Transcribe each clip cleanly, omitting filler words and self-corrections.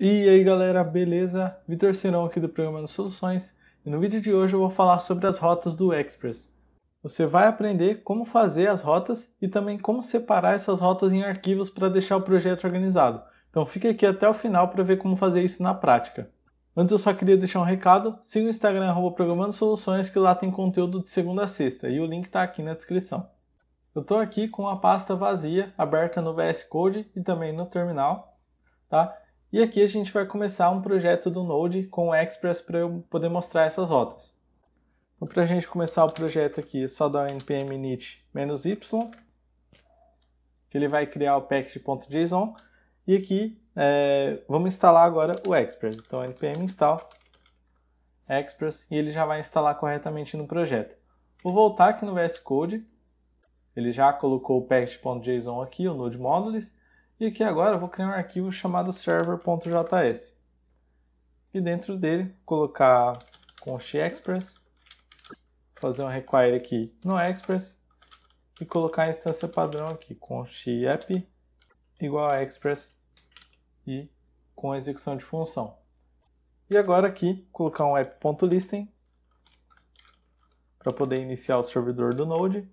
E aí galera, beleza? Vitor Serão aqui do Programando Soluções e no vídeo de hoje eu vou falar sobre as rotas do Express. Você vai aprender como fazer as rotas e também como separar essas rotas em arquivos para deixar o projeto organizado. Então fique aqui até o final para ver como fazer isso na prática. Antes eu só queria deixar um recado, siga o Instagram Programando Soluções que lá tem conteúdo de segunda a sexta e o link está aqui na descrição. Eu estou aqui com a pasta vazia aberta no VS Code e também no terminal, tá? E aqui a gente vai começar um projeto do Node com o Express para eu poder mostrar essas rotas. Então, para a gente começar o projeto aqui, é só dar o npm init -y, que ele vai criar o package.json, e aqui vamos instalar agora o Express. Então npm install Express e ele já vai instalar corretamente no projeto. Vou voltar aqui no VS Code, ele já colocou o package.json aqui, o Node Modules, e aqui agora eu vou criar um arquivo chamado server.js. E dentro dele, colocar const express, fazer um require aqui no express, e colocar a instância padrão aqui, const app igual a express, e com execução de função. E agora aqui, colocar um app.listen, para poder iniciar o servidor do Node.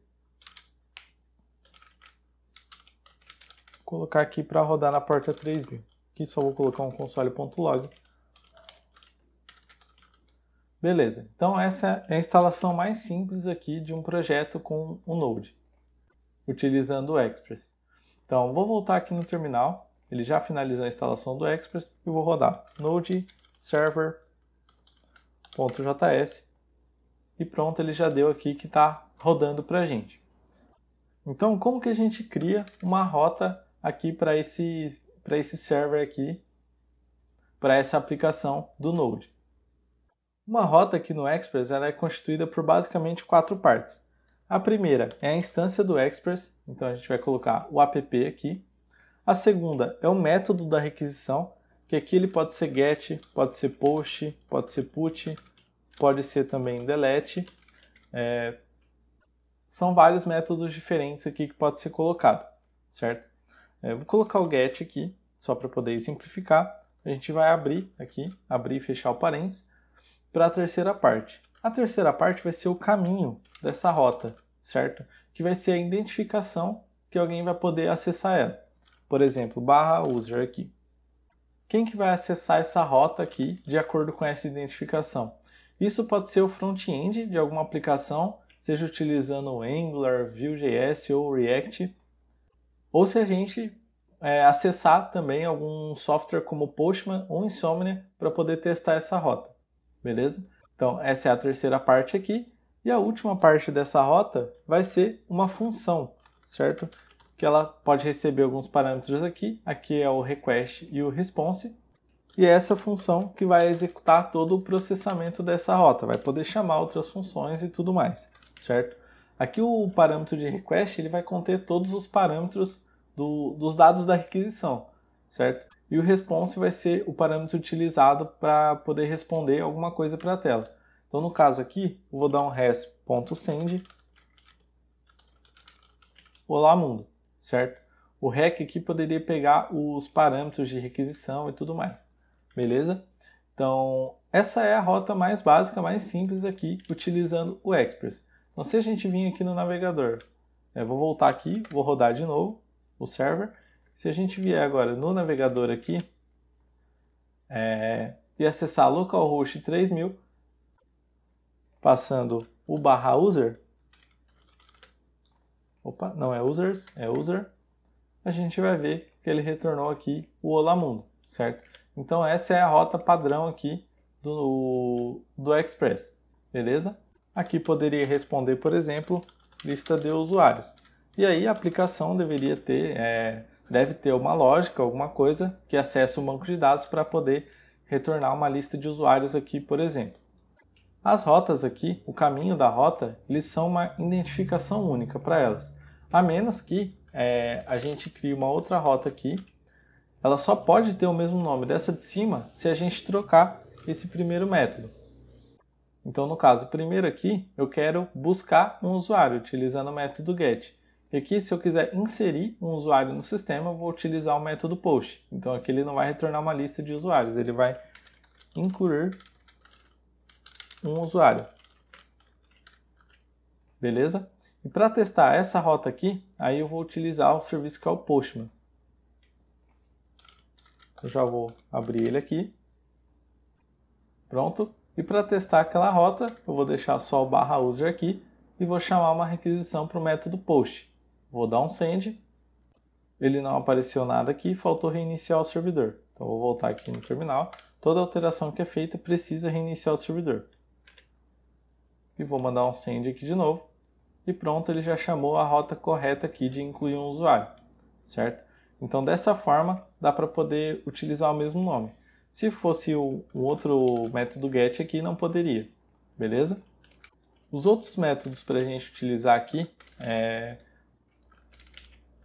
Colocar aqui para rodar na porta 3000. Aqui só vou colocar um console.log. Beleza, então essa é a instalação mais simples aqui de um projeto com o Node, utilizando o Express. Então vou voltar aqui no terminal, ele já finalizou a instalação do Express e vou rodar node server.js e pronto, ele já deu aqui que está rodando para a gente. Então como que a gente cria uma rota aqui para esse server aqui, para essa aplicação do Node? Uma rota aqui no Express ela é constituída por basicamente 4 partes. A primeira é a instância do Express, então a gente vai colocar o app aqui. A segunda é o método da requisição, que aqui ele pode ser get, pode ser post, pode ser put, pode ser também delete. São vários métodos diferentes aqui que pode ser colocado, certo? Vou colocar o get aqui, só para poder simplificar. A gente vai abrir aqui, abrir e fechar o parênteses, para a terceira parte. A terceira parte vai ser o caminho dessa rota, certo? Que vai ser a identificação que alguém vai poder acessar ela. Por exemplo, /user aqui. Quem que vai acessar essa rota aqui de acordo com essa identificação? Isso pode ser o front-end de alguma aplicação, seja utilizando o Angular, Vue.js ou React, ou se a gente acessar também algum software como Postman ou Insomnia para poder testar essa rota. Beleza? Então essa é a terceira parte aqui. E a última parte dessa rota vai ser uma função, certo? Que ela pode receber alguns parâmetros aqui. Aqui é o request e o response. E é essa função que vai executar todo o processamento dessa rota. Vai poder chamar outras funções e tudo mais, certo? Aqui o parâmetro de request ele vai conter todos os parâmetros dos dados da requisição, certo? E o response vai ser o parâmetro utilizado para poder responder alguma coisa para a tela. Então, no caso aqui, eu vou dar um res.send olá mundo, certo? O rec aqui poderia pegar os parâmetros de requisição e tudo mais, beleza? Então, essa é a rota mais básica, mais simples aqui, utilizando o Express. Então, se a gente vir aqui no navegador, eu vou voltar aqui, vou rodar de novo o server. Se a gente vier agora no navegador aqui e acessar localhost 3000, passando o /user, opa, não é users, é user, a gente vai ver que ele retornou aqui o olá mundo, certo? Então essa é a rota padrão aqui do Express, beleza? Aqui poderia responder, por exemplo, lista de usuários. E aí a aplicação deveria ter deve ter uma lógica, alguma coisa que acesse o banco de dados para poder retornar uma lista de usuários aqui, por exemplo. As rotas aqui, o caminho da rota, eles são uma identificação única para elas. A menos que a gente crie uma outra rota aqui, ela só pode ter o mesmo nome dessa de cima se a gente trocar esse primeiro método. Então, no caso, primeiro aqui, eu quero buscar um usuário utilizando o método get. E aqui, se eu quiser inserir um usuário no sistema, eu vou utilizar o método post. Então aqui ele não vai retornar uma lista de usuários, ele vai incluir um usuário. Beleza? E para testar essa rota aqui, aí eu vou utilizar o serviço que é o Postman. Eu já vou abrir ele aqui. Pronto. E para testar aquela rota, eu vou deixar só o /user aqui e vou chamar uma requisição para o método post. Vou dar um send. Ele não apareceu nada aqui, faltou reiniciar o servidor. Então vou voltar aqui no terminal. Toda alteração que é feita precisa reiniciar o servidor. E vou mandar um send aqui de novo. E pronto, ele já chamou a rota correta aqui de incluir um usuário, certo? Então dessa forma dá para poder utilizar o mesmo nome. Se fosse o outro método get aqui, não poderia, beleza? Os outros métodos para a gente utilizar aqui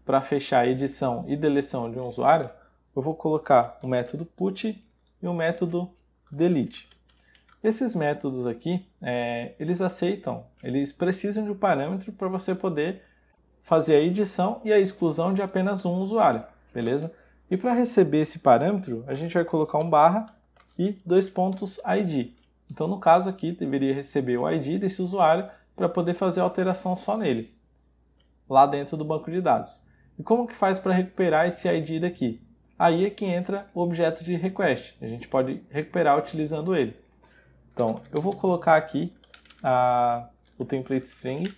para fechar a edição e deleção de um usuário, eu vou colocar o método put e o método delete. Esses métodos aqui, eles aceitam, eles precisam de um parâmetro para você poder fazer a edição e a exclusão de apenas um usuário, beleza? E para receber esse parâmetro, a gente vai colocar um barra e 2 pontos ID. Então, no caso aqui, deveria receber o ID desse usuário para poder fazer a alteração só nele, lá dentro do banco de dados. E como que faz para recuperar esse ID daqui? Aí é que entra o objeto de request. A gente pode recuperar utilizando ele. Então, eu vou colocar aqui o template string,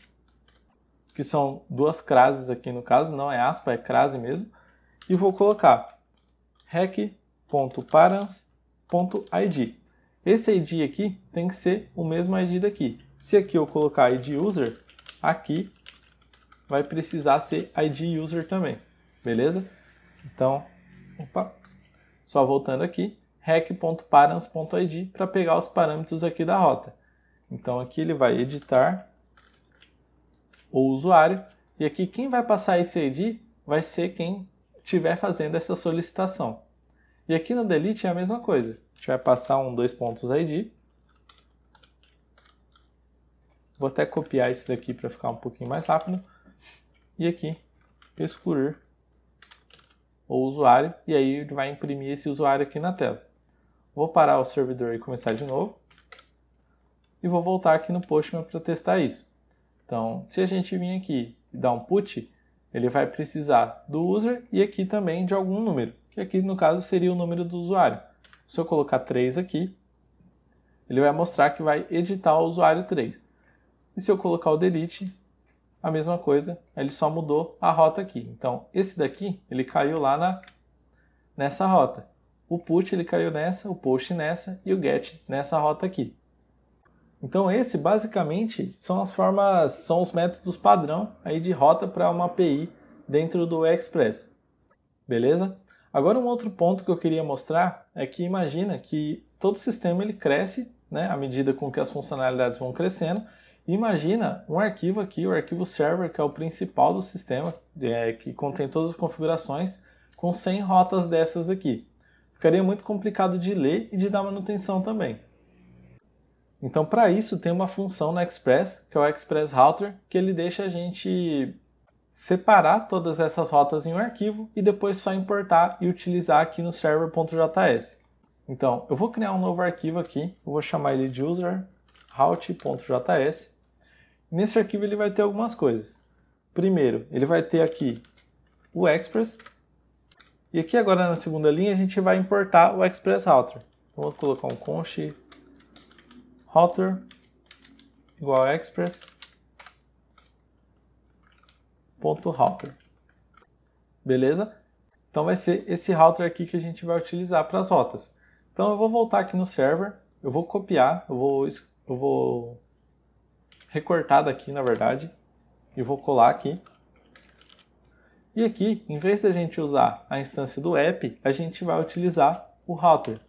que são 2 crases aqui no caso, não é aspa, é crase mesmo. E vou colocar rec.params.id. Esse ID aqui tem que ser o mesmo ID daqui. Se aqui eu colocar ID user, aqui vai precisar ser ID user também, beleza? Então, só voltando aqui, rec.params.id para pegar os parâmetros aqui da rota. Então aqui ele vai editar o usuário e aqui quem vai passar esse ID vai ser quem estiver fazendo essa solicitação. E aqui no delete é a mesma coisa. A gente vai passar um 2 pontos ID. Vou até copiar isso daqui para ficar um pouquinho mais rápido. E aqui excluir o usuário e aí ele vai imprimir esse usuário aqui na tela. Vou parar o servidor e começar de novo. E vou voltar aqui no Postman para testar isso. Então, se a gente vir aqui e dar um put, ele vai precisar do user e aqui também de algum número, que aqui no caso seria o número do usuário. Se eu colocar 3 aqui, ele vai mostrar que vai editar o usuário 3. E se eu colocar o delete, a mesma coisa, ele só mudou a rota aqui. Então, esse daqui, ele caiu lá nessa rota. O put ele caiu nessa, o post nessa e o get nessa rota aqui. Então esse basicamente são os métodos padrão aí de rota para uma API dentro do Express. Beleza? Agora um outro ponto que eu queria mostrar é que imagina que todo sistema ele cresce, né, à medida com que as funcionalidades vão crescendo. E imagina um arquivo aqui, o arquivo server, que é o principal do sistema, que contém todas as configurações, com 100 rotas dessas daqui. Ficaria muito complicado de ler e de dar manutenção também. Então, para isso, tem uma função no Express, que é o Express Router, que ele deixa a gente separar todas essas rotas em um arquivo e depois só importar e utilizar aqui no server.js. Então, eu vou criar um novo arquivo aqui, eu vou chamar ele de user.route.js. Nesse arquivo ele vai ter algumas coisas. Primeiro, ele vai ter aqui o Express. E aqui agora na segunda linha a gente vai importar o Express Router. Então, vou colocar um const router igual a express.router. Beleza? Então vai ser esse router aqui que a gente vai utilizar para as rotas. Então eu vou voltar aqui no server, eu vou copiar, eu vou recortar daqui na verdade, e vou colar aqui. E aqui, em vez da gente usar a instância do app, a gente vai utilizar o router,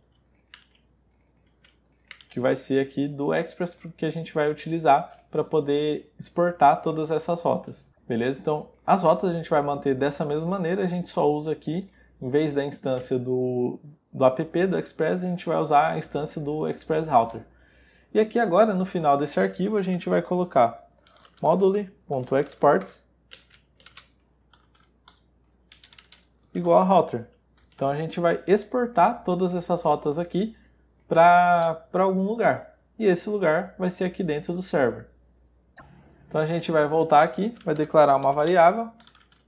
que vai ser aqui do Express, que a gente vai utilizar para poder exportar todas essas rotas. Beleza? Então, as rotas a gente vai manter dessa mesma maneira, a gente só usa aqui, em vez da instância do app do Express, a gente vai usar a instância do Express Router. E aqui agora, no final desse arquivo, a gente vai colocar module.exports igual a router. Então a gente vai exportar todas essas rotas aqui para algum lugar. E esse lugar vai ser aqui dentro do server. Então a gente vai voltar aqui, vai declarar uma variável,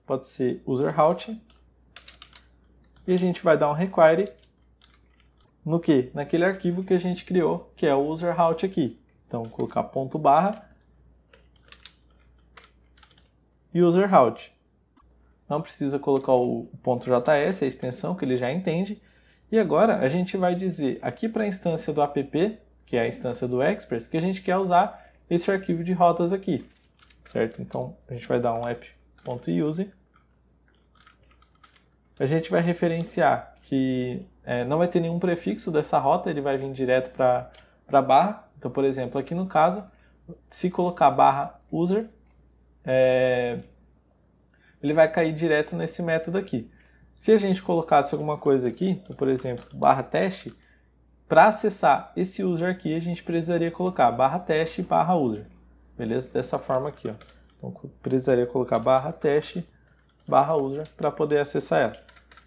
pode ser userRoute, e a gente vai dar um require no que? Naquele arquivo que a gente criou, que é o userRoute aqui. Então vou colocar ponto barra e userRoute. Não precisa colocar o .js, a extensão que ele já entende. E agora a gente vai dizer aqui para a instância do app, que é a instância do Express, que a gente quer usar esse arquivo de rotas aqui, certo? Então a gente vai dar um app.use. A gente vai referenciar que não vai ter nenhum prefixo dessa rota, ele vai vir direto para a barra. Então, por exemplo, aqui no caso, se colocar barra user, ele vai cair direto nesse método aqui. Se a gente colocasse alguma coisa aqui, então, por exemplo, barra teste, para acessar esse user aqui, a gente precisaria colocar barra teste barra user. Beleza? Dessa forma aqui, ó. Então, precisaria colocar barra teste barra user para poder acessar ela.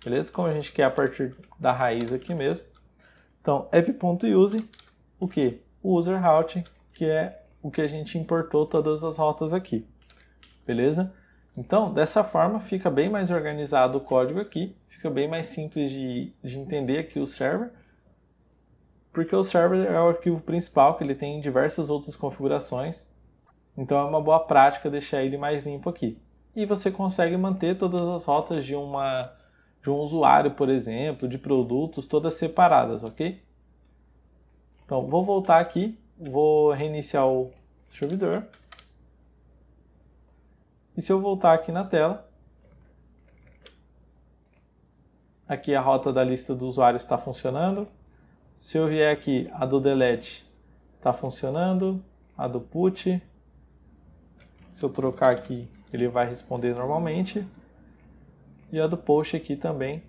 Beleza? Como a gente quer a partir da raiz aqui mesmo. Então, app.use, o que? O userRoute, que é o que a gente importou todas as rotas aqui. Beleza? Então, dessa forma, fica bem mais organizado o código aqui, fica bem mais simples de entender aqui o server, porque o server é o arquivo principal, que ele tem diversas outras configurações, então é uma boa prática deixar ele mais limpo aqui. E você consegue manter todas as rotas de um usuário, por exemplo, de produtos, todas separadas, ok? Então, vou voltar aqui, vou reiniciar o servidor. E se eu voltar aqui na tela, aqui a rota da lista do usuário está funcionando. Se eu vier aqui, a do delete está funcionando, a do put. Se eu trocar aqui, ele vai responder normalmente. E a do post aqui também.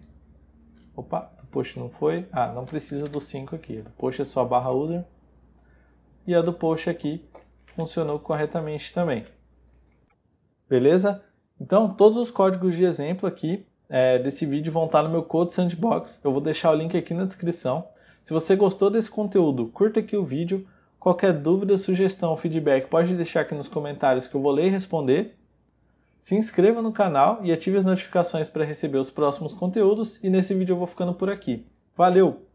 Opa, do post não foi. Ah, não precisa do 5 aqui. A do post é só barra user. E a do post aqui funcionou corretamente também. Beleza? Então, todos os códigos de exemplo aqui desse vídeo vão estar no meu Code Sandbox. Eu vou deixar o link aqui na descrição. Se você gostou desse conteúdo, curta aqui o vídeo. Qualquer dúvida, sugestão, feedback, pode deixar aqui nos comentários que eu vou ler e responder. Se inscreva no canal e ative as notificações para receber os próximos conteúdos. E nesse vídeo eu vou ficando por aqui. Valeu!